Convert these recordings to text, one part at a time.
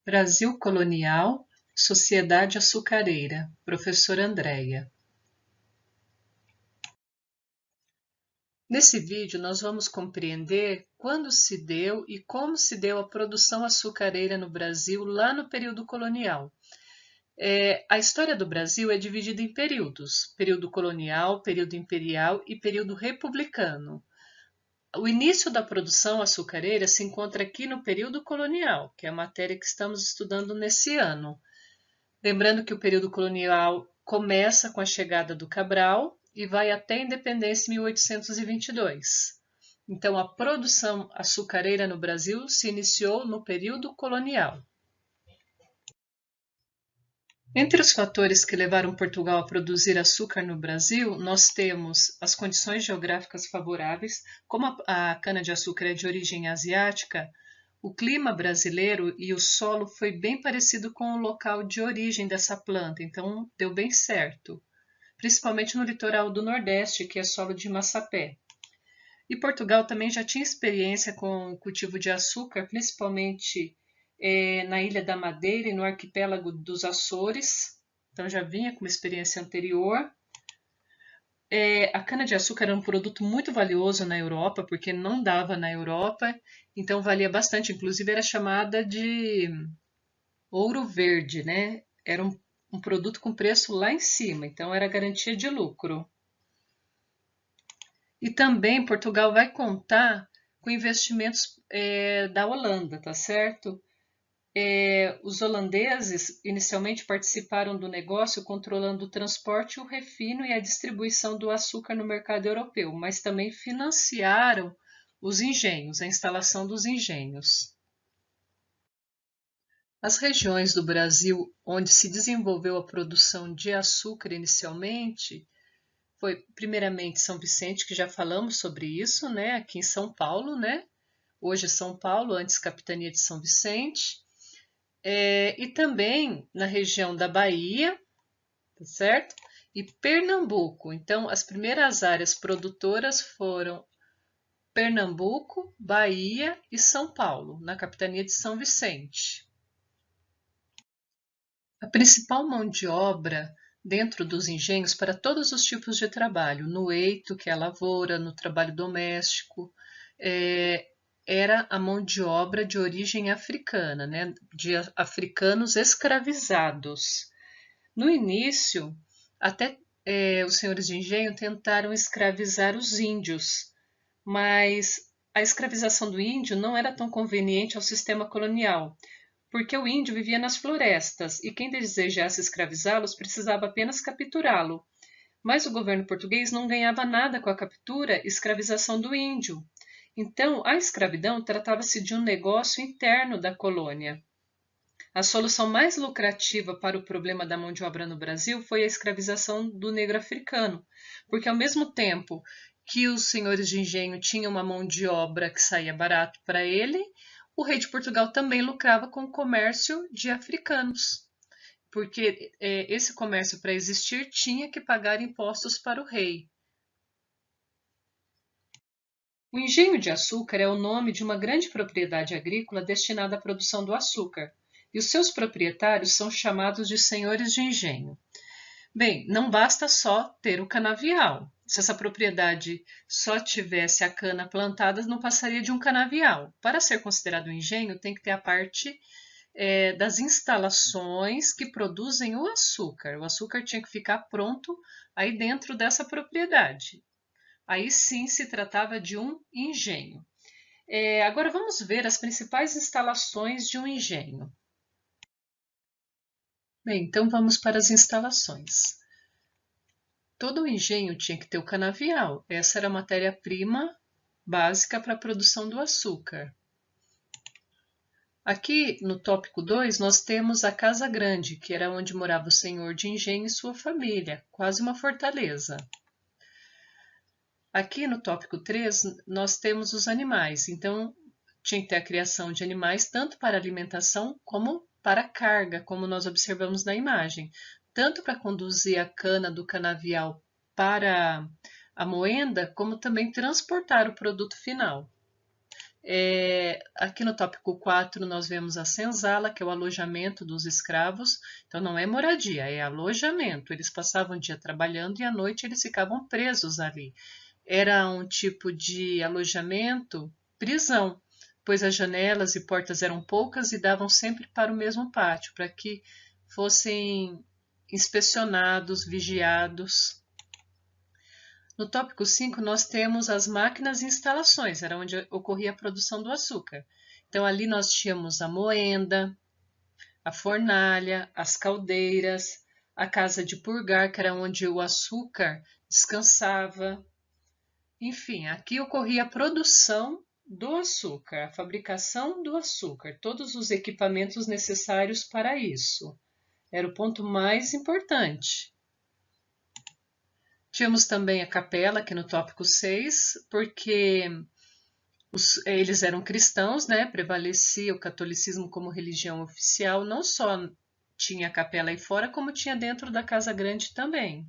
Brasil Colonial, Sociedade Açucareira, professora Andréia. Nesse vídeo nós vamos compreender quando se deu e como se deu a produção açucareira no Brasil lá no período colonial. A história do Brasil é dividida em períodos: período colonial, período imperial e período republicano. O início da produção açucareira se encontra aqui no período colonial, que é a matéria que estamos estudando nesse ano. Lembrando que o período colonial começa com a chegada do Cabral e vai até a independência em 1822. Então, a produção açucareira no Brasil se iniciou no período colonial. Entre os fatores que levaram Portugal a produzir açúcar no Brasil, nós temos as condições geográficas favoráveis. Como a cana-de-açúcar é de origem asiática, o clima brasileiro e o solo foi bem parecido com o local de origem dessa planta, então deu bem certo, principalmente no litoral do Nordeste, que é solo de massapé. E Portugal também já tinha experiência com o cultivo de açúcar, principalmente na Ilha da Madeira e no arquipélago dos Açores, então já vinha com uma experiência anterior. A cana-de-açúcar era um produto muito valioso na Europa, porque não dava na Europa, então valia bastante, inclusive era chamada de ouro verde, né? Era um produto com preço lá em cima, então era garantia de lucro. E também Portugal vai contar com investimentos da Holanda, tá certo? Os holandeses inicialmente participaram do negócio controlando o transporte, o refino e a distribuição do açúcar no mercado europeu, mas também financiaram os engenhos, a instalação dos engenhos. As regiões do Brasil onde se desenvolveu a produção de açúcar inicialmente foi primeiramente São Vicente, que já falamos sobre isso, né? Aqui em São Paulo, né? Hoje São Paulo, antes capitania de São Vicente. E também na região da Bahia, tá certo? E Pernambuco. Então, as primeiras áreas produtoras foram Pernambuco, Bahia e São Paulo, na capitania de São Vicente. A principal mão de obra dentro dos engenhos para todos os tipos de trabalho, no eito, que é a lavoura, no trabalho doméstico, era a mão de obra de origem africana, né, de africanos escravizados. No início, até os senhores de engenho tentaram escravizar os índios, mas a escravização do índio não era tão conveniente ao sistema colonial, porque o índio vivia nas florestas e quem desejasse escravizá-los precisava apenas capturá-lo. Mas o governo português não ganhava nada com a captura e escravização do índio. Então, a escravidão tratava-se de um negócio interno da colônia. A solução mais lucrativa para o problema da mão de obra no Brasil foi a escravização do negro africano, porque ao mesmo tempo que os senhores de engenho tinham uma mão de obra que saía barato para ele, o rei de Portugal também lucrava com o comércio de africanos, porque esse comércio, para existir, tinha que pagar impostos para o rei. O engenho de açúcar é o nome de uma grande propriedade agrícola destinada à produção do açúcar, e os seus proprietários são chamados de senhores de engenho. Bem, não basta só ter o canavial. Se essa propriedade só tivesse a cana plantada, não passaria de um canavial. Para ser considerado um engenho, tem que ter a parte das instalações que produzem o açúcar. O açúcar tinha que ficar pronto aí dentro dessa propriedade. Aí sim se tratava de um engenho. Agora vamos ver as principais instalações de um engenho. Bem, então vamos para as instalações. Todo o engenho tinha que ter o canavial. Essa era a matéria-prima básica para a produção do açúcar. Aqui no tópico 2 nós temos a Casa Grande, que era onde morava o senhor de engenho e sua família, quase uma fortaleza. Aqui no tópico 3 nós temos os animais, então tinha que ter a criação de animais tanto para alimentação como para carga, como nós observamos na imagem, tanto para conduzir a cana do canavial para a moenda, como também transportar o produto final. Aqui no tópico 4 nós vemos a senzala, que é o alojamento dos escravos. Então não é moradia, é alojamento. Eles passavam o dia trabalhando e à noite eles ficavam presos ali. Era um tipo de alojamento, prisão, pois as janelas e portas eram poucas e davam sempre para o mesmo pátio, para que fossem inspecionados, vigiados. No tópico 5, nós temos as máquinas e instalações, era onde ocorria a produção do açúcar. Então, ali nós tínhamos a moenda, a fornalha, as caldeiras, a casa de purgar, que era onde o açúcar descansava. Enfim, aqui ocorria a produção do açúcar, a fabricação do açúcar, todos os equipamentos necessários para isso. Era o ponto mais importante. Tínhamos também a capela, aqui no tópico 6, porque eles eram cristãos, né? Prevalecia o catolicismo como religião oficial. Não só tinha a capela aí fora, como tinha dentro da Casa Grande também.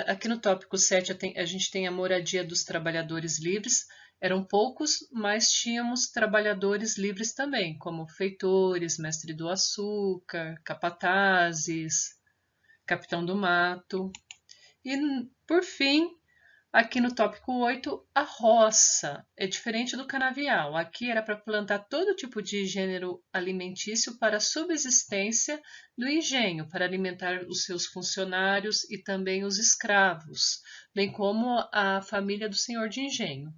Aqui no tópico 7 a gente tem a moradia dos trabalhadores livres. Eram poucos, mas tínhamos trabalhadores livres também, como feitores, mestre do açúcar, capatazes, capitão do mato. E, por fim, aqui no tópico 8, a roça. É diferente do canavial. Aqui era para plantar todo tipo de gênero alimentício para a subsistência do engenho, para alimentar os seus funcionários e também os escravos, bem como a família do senhor de engenho.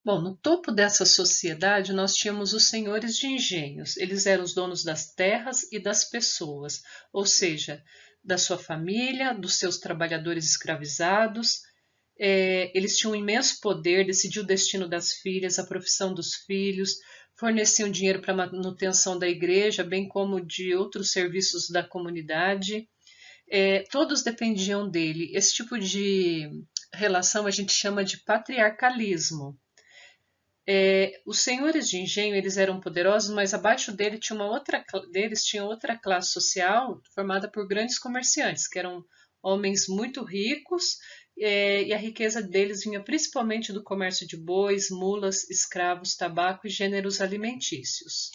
Bom, no topo dessa sociedade nós tínhamos os senhores de engenhos. Eles eram os donos das terras e das pessoas, ou seja, da sua família, dos seus trabalhadores escravizados. Eles tinham um imenso poder, decidiam o destino das filhas, a profissão dos filhos, forneciam dinheiro para a manutenção da igreja, bem como de outros serviços da comunidade. Todos dependiam dele. Esse tipo de relação a gente chama de patriarcalismo. Os senhores de engenho eles eram poderosos, mas abaixo deles tinha outra classe social formada por grandes comerciantes, que eram homens muito ricos, e a riqueza deles vinha principalmente do comércio de bois, mulas, escravos, tabaco e gêneros alimentícios.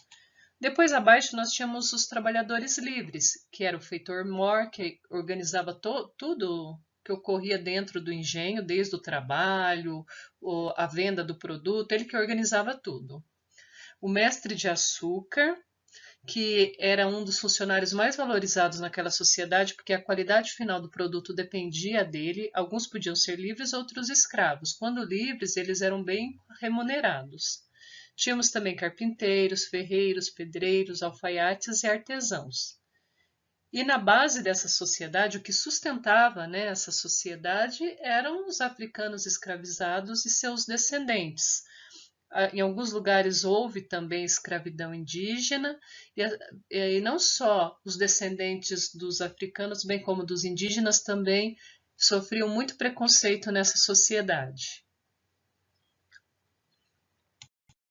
Depois abaixo nós tínhamos os trabalhadores livres, que era o feitor-mor, que organizava tudo que ocorria dentro do engenho, desde o trabalho, a venda do produto, ele que organizava tudo. O mestre de açúcar, que era um dos funcionários mais valorizados naquela sociedade, porque a qualidade final do produto dependia dele. Alguns podiam ser livres, outros escravos. Quando livres, eles eram bem remunerados. Tínhamos também carpinteiros, ferreiros, pedreiros, alfaiates e artesãos. E na base dessa sociedade, o que sustentava, né, essa sociedade eram os africanos escravizados e seus descendentes. Em alguns lugares houve também escravidão indígena, e não só os descendentes dos africanos, bem como dos indígenas, também sofriam muito preconceito nessa sociedade.